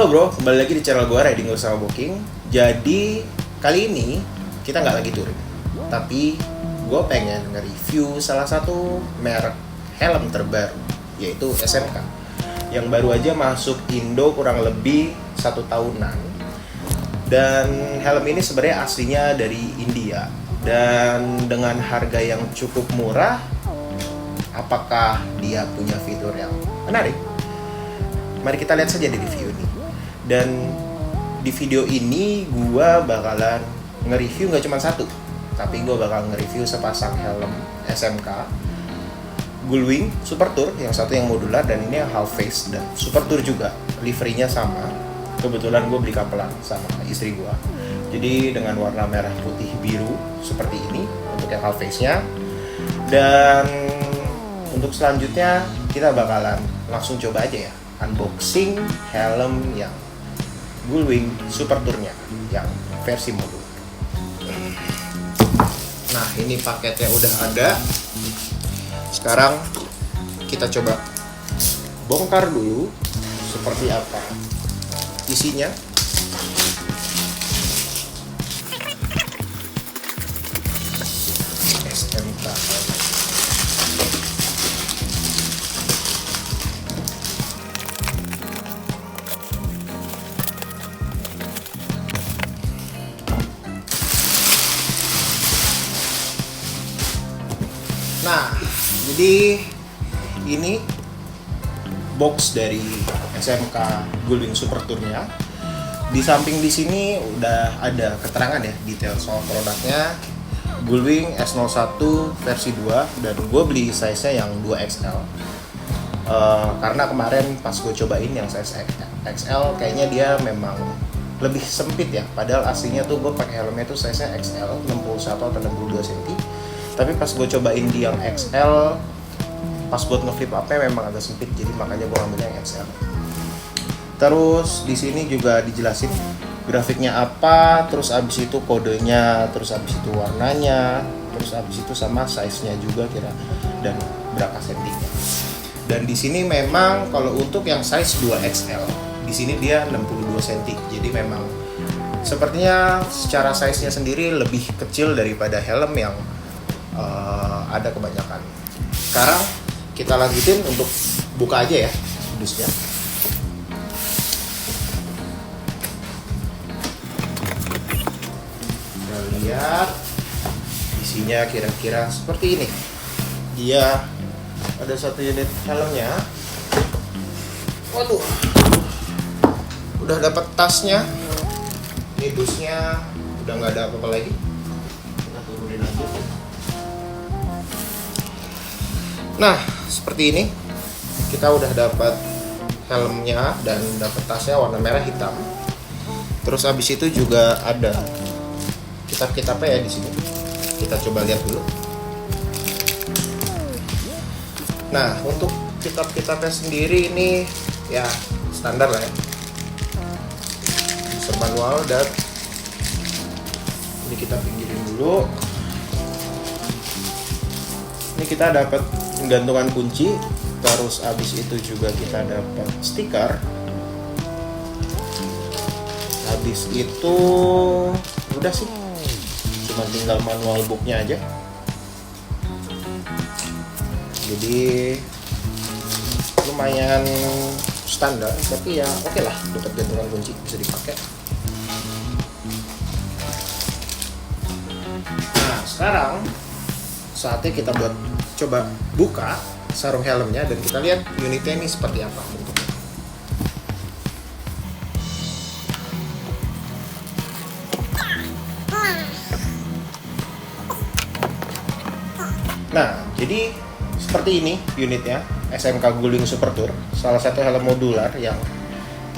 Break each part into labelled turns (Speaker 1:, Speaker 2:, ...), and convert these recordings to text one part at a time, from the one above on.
Speaker 1: Halo bro, kembali lagi di channel gue Riding Sama Booking. Jadi kali ini kita nggak lagi touring, tapi gue pengen nge-review salah satu merek helm terbaru, yaitu SMK, yang baru aja masuk Indo kurang lebih 1 tahunan. Dan helm ini sebenarnya aslinya dari India, dan dengan harga yang cukup murah. Apakah dia punya fitur yang menarik? Mari kita lihat saja di review ini. Dan di video ini gue bakalan nge-review gak cuma satu, tapi gue bakal nge-review sepasang helm SMK Gullwing Super Tour, yang satu yang modular dan ini yang half face, dan Super Tour juga, liverynya sama. Kebetulan gue beli kapelan sama istri gue, jadi dengan warna merah putih biru seperti ini untuk yang half face-nya. Dan untuk selanjutnya kita bakalan langsung coba aja ya, unboxing helm yang Gullwing Super Tour-nya yang versi modul. Nah, ini paketnya udah ada. Sekarang kita coba bongkar dulu seperti apa isinya. SMK. Nah, jadi ini box dari SMK Gullwing Super Tour-nya. Di samping di sini udah ada keterangan ya, detail soal produknya. Gullwing S01 versi 2, dan gue beli size-nya yang 2XL. Karena kemarin pas gue cobain yang size XL, kayaknya dia memang lebih sempit ya. Padahal aslinya tuh gue pakai helmnya tuh size-nya XL, 61 atau 62 cm. Tapi pas gue cobain di yang XL, pas buat ngeflip up-nya memang agak sempit, jadi makanya gue ambil yang XL. Terus di sini juga dijelasin grafiknya apa, terus abis itu kodenya, terus abis itu warnanya, terus abis itu sama size-nya juga kira dan berapa sentinya. Dan di sini memang kalau untuk yang size 2XL, di sini dia 62 cm. Jadi memang sepertinya secara size-nya sendiri lebih kecil daripada helm yang ada kebanyakan. Sekarang kita lanjutin untuk buka aja ya dusnya. Kita lihat isinya kira-kira seperti ini. Dia ada satu unit helmnya. Waduh, udah dapat tasnya. Ini dusnya udah nggak ada apa-apa lagi. Kita turunin aja. Nah, seperti ini kita udah dapat helmnya dan dapat tasnya warna merah hitam. Terus habis itu juga ada kitab-kitabnya ya di sini. Kita coba lihat dulu. Nah, untuk kitab-kitabnya sendiri ini ya standar lah ya. Bisa manual, dan ini kita pinggirin dulu. Ini kita dapat gantungan kunci, terus abis itu juga kita dapat stiker. Habis itu udah sih, cuma tinggal manual booknya aja. Jadi lumayan standar, tapi ya oke lah, dapat gantungan kunci bisa dipakai. Nah, sekarang saatnya kita buat coba buka sarung helmnya dan kita lihat unitnya ini seperti apa bentuknya. Nah, jadi seperti ini unitnya SMK Gullwing Super Tour, salah satu helm modular yang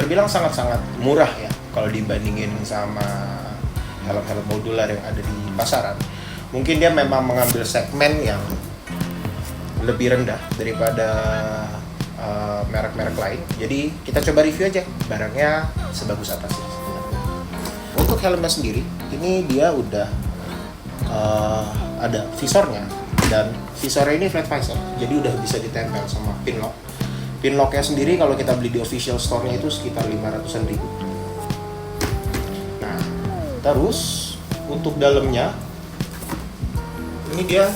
Speaker 1: terbilang sangat-sangat murah ya kalau dibandingin sama helm-helm modular yang ada di pasaran. Mungkin dia memang mengambil segmen yang lebih rendah daripada merek-merek lain. Jadi kita coba review aja barangnya sebagus apa sih sebenarnya. Untuk helmnya sendiri, ini dia udah ada visornya, dan visornya ini flat visor, jadi udah bisa ditempel sama pin lock. Pin locknya sendiri kalau kita beli di official store-nya itu sekitar 500-an ribu. Nah, terus untuk dalamnya ini dia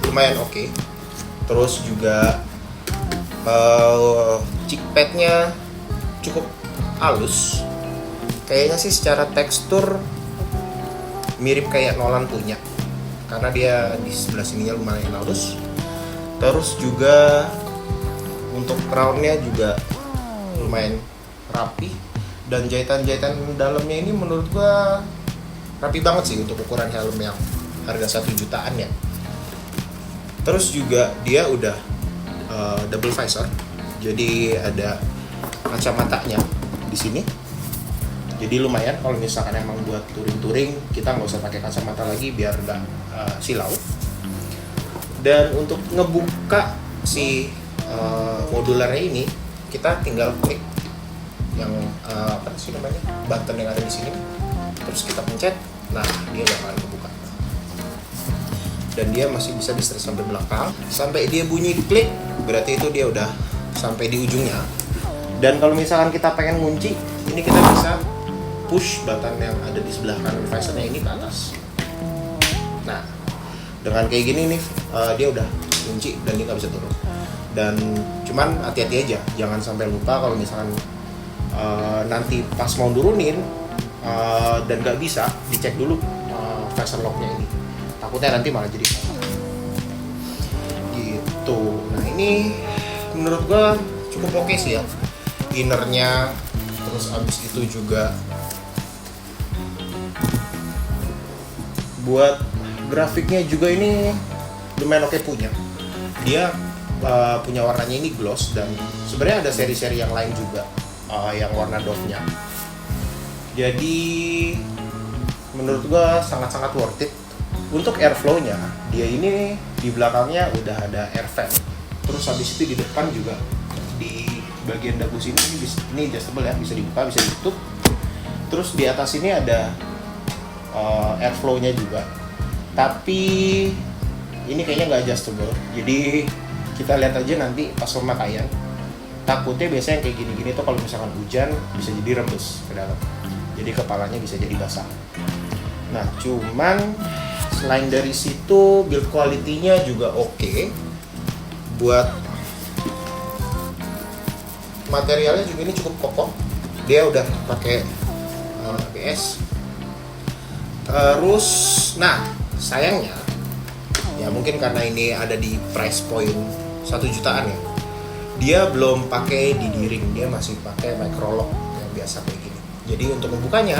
Speaker 1: lumayan oke. Terus juga cheek padnya cukup halus. Kayaknya sih secara tekstur mirip kayak Nolan punya, karena dia di sebelah sininya lumayan halus. Terus juga untuk crownnya juga lumayan rapi, dan jahitan-jahitan dalamnya ini menurut gua rapi banget sih untuk ukuran helm yang harga 1 jutaan ya. Terus juga dia udah double visor, jadi ada kacamatanya di sini. Jadi lumayan kalau misalkan emang buat touring kita nggak usah pakai kacamata lagi biar nggak silau. Dan untuk ngebuka si modularnya ini kita tinggal klik yang apa sih namanya, button yang ada di sini, terus kita pencet, nah dia bakalan kebuka. Dan dia masih bisa di setir sampai belakang, sampai dia bunyi klik berarti itu dia udah sampai di ujungnya. Dan kalau misalkan kita pengen ngunci, ini kita bisa push button yang ada di sebelah kanan visornya ini ke atas. Nah, dengan kayak gini nih dia udah kunci dan dia nggak bisa turun. Dan cuman hati-hati aja, jangan sampai lupa kalau misalkan nanti pas mau turunin dan nggak bisa, dicek dulu visor locknya ini. Takutnya nanti malah jadi salah. Gitu. Nah ini menurut gua cukup oke sih ya, innernya. Terus abis itu juga buat grafiknya juga ini lumayan oke punya. Dia punya warnanya ini gloss, dan sebenarnya ada seri-seri yang lain juga yang warna dove-nya. Jadi menurut gua sangat-sangat worth it. Untuk airflow-nya, dia ini di belakangnya udah ada air vent. Terus habis itu di depan juga di bagian dagu sini ini adjustable ya, bisa dibuka bisa ditutup. Terus di atas ini ada airflow-nya juga. Tapi ini kayaknya nggak adjustable. Jadi kita lihat aja nanti pas pemakaian. Takutnya biasanya kayak gini-gini tuh kalau misalkan hujan bisa jadi rembes ke dalam. Jadi kepalanya bisa jadi basah. Nah, cuman selain dari situ build quality-nya juga oke. Buat materialnya juga ini cukup kokoh. Dia udah pakai ABS. Terus, nah sayangnya ya mungkin karena ini ada di price point 1 jutaan ya, dia belum pakai didiring, dia masih pakai micro lock yang biasa kayak gini. Jadi untuk membukanya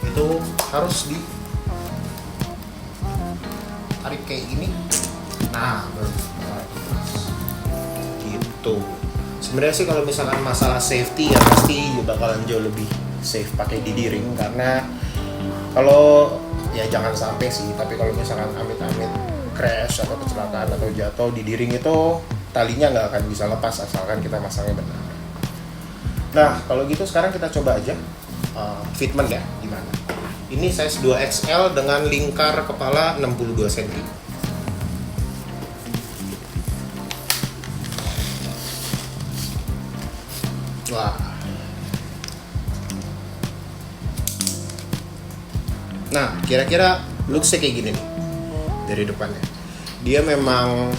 Speaker 1: itu harus di tarik kayak gini. Nah, gitu. Sebenarnya sih kalau misalkan masalah safety ya pasti bakalan jauh lebih safe pakai didiring, karena kalau ya jangan sampai sih, tapi kalau misalkan amit-amit crash atau kecelakaan atau jatuh, didiring itu talinya nggak akan bisa lepas asalkan kita masangnya benar. Nah, kalau gitu sekarang kita coba aja fitment ya gimana. Ini size 2XL dengan lingkar kepala 62 cm. Wah. Nah, kira-kira looks-nya kayak gini nih dari depannya. Dia memang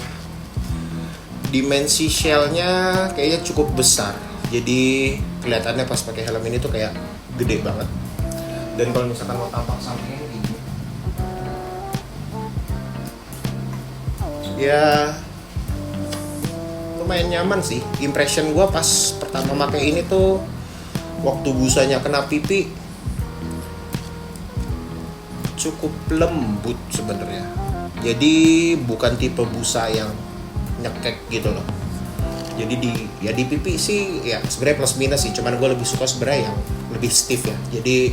Speaker 1: dimensi shell-nya kayaknya cukup besar. Jadi kelihatannya pas pakai helm ini tuh kayak gede banget. Dan kalau misalkan mau tampak sampingnya gini, ya lumayan nyaman sih. Impression gue pas pertama pakai ini tuh waktu busanya kena pipi cukup lembut sebenarnya. Jadi bukan tipe busa yang nyekek gitu loh. Jadi di pipi sih ya sebenarnya plus minus sih. Cuman gue lebih suka sebenarnya yang lebih stiff ya. Jadi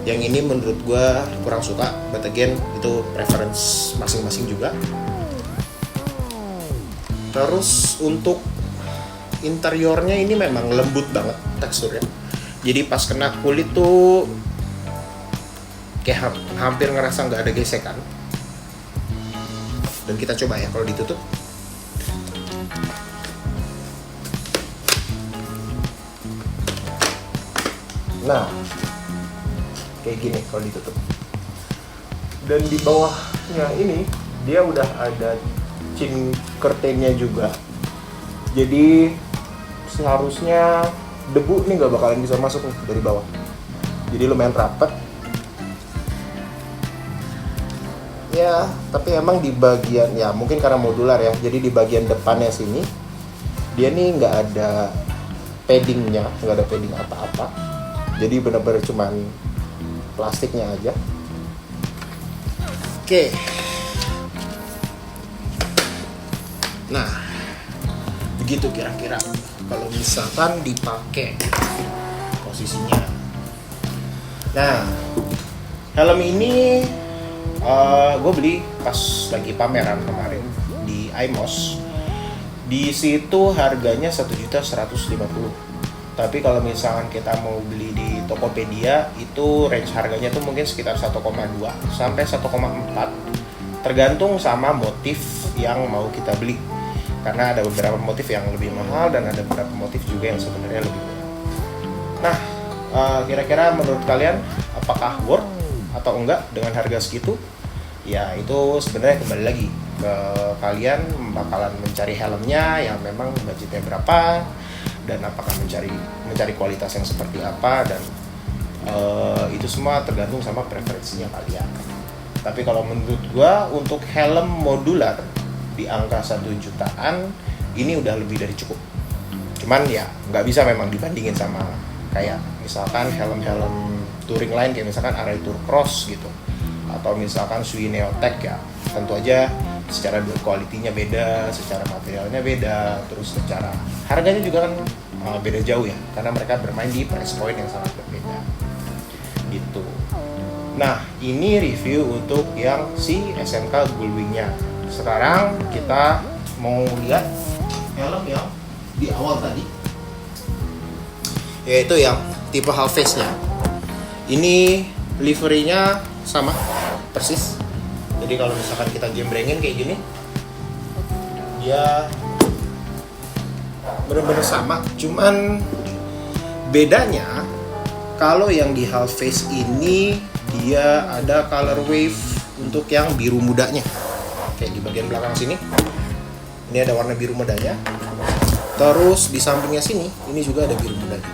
Speaker 1: yang ini menurut gue kurang suka, but again itu preference masing-masing juga. Terus untuk interiornya ini memang lembut banget teksturnya. Jadi pas kena kulit tuh kayak hampir ngerasa nggak ada gesekan. Dan kita coba ya kalau ditutup. Nah, kayak gini kalau ditutup. Dan di bawahnya ini dia udah ada chin curtainnya juga. Jadi seharusnya debu nih nggak bakalan bisa masuk nih dari bawah. Jadi lumayan rapet. Ya, tapi emang di bagian, ya mungkin karena modular ya, jadi di bagian depannya sini dia nih nggak ada paddingnya, nggak ada padding apa-apa. Jadi benar-benar cuman plastiknya aja. Oke. Nah, begitu kira-kira kalau misalkan dipakai posisinya. Nah, helm ini gue beli pas lagi pameran kemarin di iMOS. Di situ harganya 1.150.000. Tapi kalau misalkan kita mau beli di Tokopedia, itu range harganya tuh mungkin sekitar 1,2 sampai 1,4, tergantung sama motif yang mau kita beli. Karena ada beberapa motif yang lebih mahal dan ada beberapa motif juga yang sebenarnya lebih murah. Nah, kira-kira menurut kalian apakah worth atau enggak dengan harga segitu? Ya itu sebenarnya kembali lagi ke kalian bakalan mencari helmnya yang memang budgetnya berapa, dan apakah mencari kualitas yang seperti apa, dan itu semua tergantung sama preferensinya kalian. Tapi kalau menurut gua untuk helm modular di angka 1 jutaan ini udah lebih dari cukup. Cuman ya nggak bisa memang dibandingin sama kayak misalkan helm-helm touring lain kayak misalkan Array Tour Cross gitu, atau misalkan Sui Neotech. Ya tentu aja secara build quality-nya beda, secara materialnya beda, terus secara harganya juga kan beda jauh ya, karena mereka bermain di price point yang sangat berbeda gitu. Nah, ini review untuk yang si SMK Gullwing-nya. Sekarang kita mau lihat helm yang di awal tadi, yaitu yang tipe half face-nya. Ini livery-nya sama persis. Jadi kalau misalkan kita jembrengin kayak gini, dia benar-benar sama. Cuman bedanya kalau yang di half face ini dia ada color wave untuk yang biru mudanya. Kayak di bagian belakang sini, ini ada warna biru mudanya. Terus di sampingnya sini, ini juga ada biru mudanya.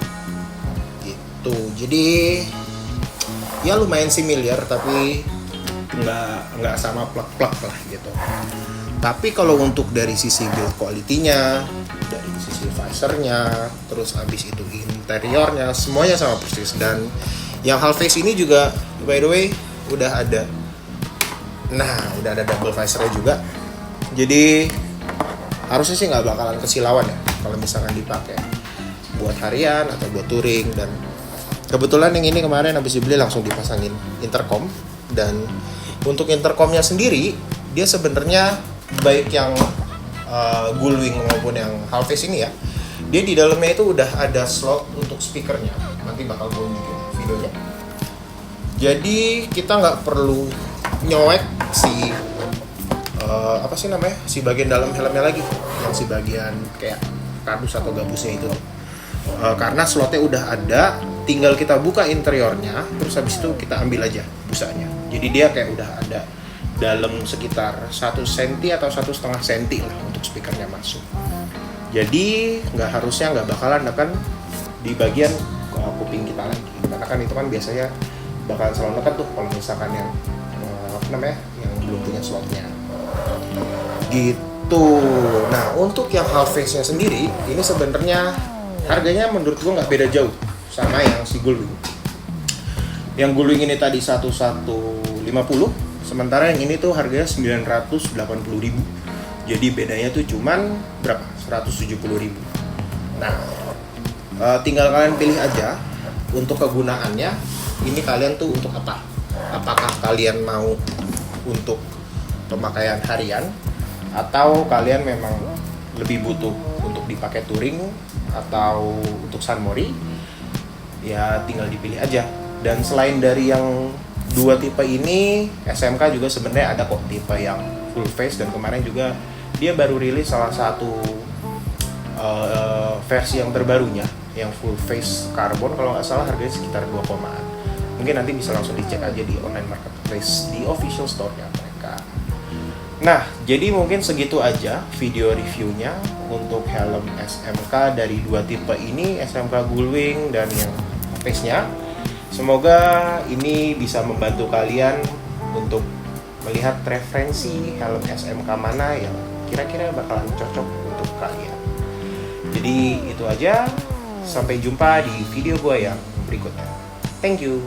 Speaker 1: Gitu. Jadi ya lumayan similar, tapi nggak sama plak-plak lah gitu. Tapi kalau untuk dari sisi build quality-nya, dari sisi visornya, terus habis itu interiornya, semuanya sama persis. Dan yang half face ini juga by the way udah ada double visornya juga. Jadi harusnya sih nggak bakalan kesilauan ya kalau misalkan dipakai buat harian atau buat touring. Dan kebetulan yang ini kemarin habis dibeli langsung dipasangin intercom. Dan untuk intercomnya sendiri, dia sebenarnya baik yang Gullwing maupun yang half face ini ya, dia di dalamnya itu udah ada slot untuk speakernya. Nanti bakal gue bikin videonya. Jadi kita nggak perlu nyowek si si bagian dalam helmnya lagi, yang si bagian kayak kardus atau gabusnya itu. Karena slotnya udah ada, tinggal kita buka interiornya, terus habis itu kita ambil aja busanya. Jadi dia kayak udah ada dalam sekitar 1 cm atau 1,5 cm lah untuk speakernya masuk. Jadi nggak bakalan akan di bagian kuping kita lagi, karena kan itu kan biasanya bakalan selalu nekat tuh kalau misalkan yang yang belum punya slotnya gitu. Nah, untuk yang half face-nya sendiri ini sebenarnya harganya menurut gua nggak beda jauh sama yang si Gullwing. Yang Gullwing ini tadi 1.150, sementara yang ini tuh harganya 980.000. Jadi bedanya tuh cuman berapa? 170.000. Nah, tinggal kalian pilih aja untuk kegunaannya. Ini kalian tuh untuk apa? Apakah kalian mau untuk pemakaian harian, atau kalian memang lebih butuh untuk dipakai touring atau untuk sunmori? Ya tinggal dipilih aja. Dan selain dari yang dua tipe ini, SMK juga sebenarnya ada kok tipe yang full face, dan kemarin juga dia baru rilis salah satu versi yang terbarunya yang full face carbon, kalau nggak salah harganya sekitar 2 komaan. Mungkin nanti bisa langsung dicek aja di online marketplace di official store-nya mereka. Nah, jadi mungkin segitu aja video reviewnya untuk helm SMK dari dua tipe ini, SMK Gullwing dan yang face-nya. Semoga ini bisa membantu kalian untuk melihat referensi helm SMK mana yang kira-kira bakalan cocok untuk kalian. Jadi itu aja, sampai jumpa di video gue yang berikutnya. Thank you.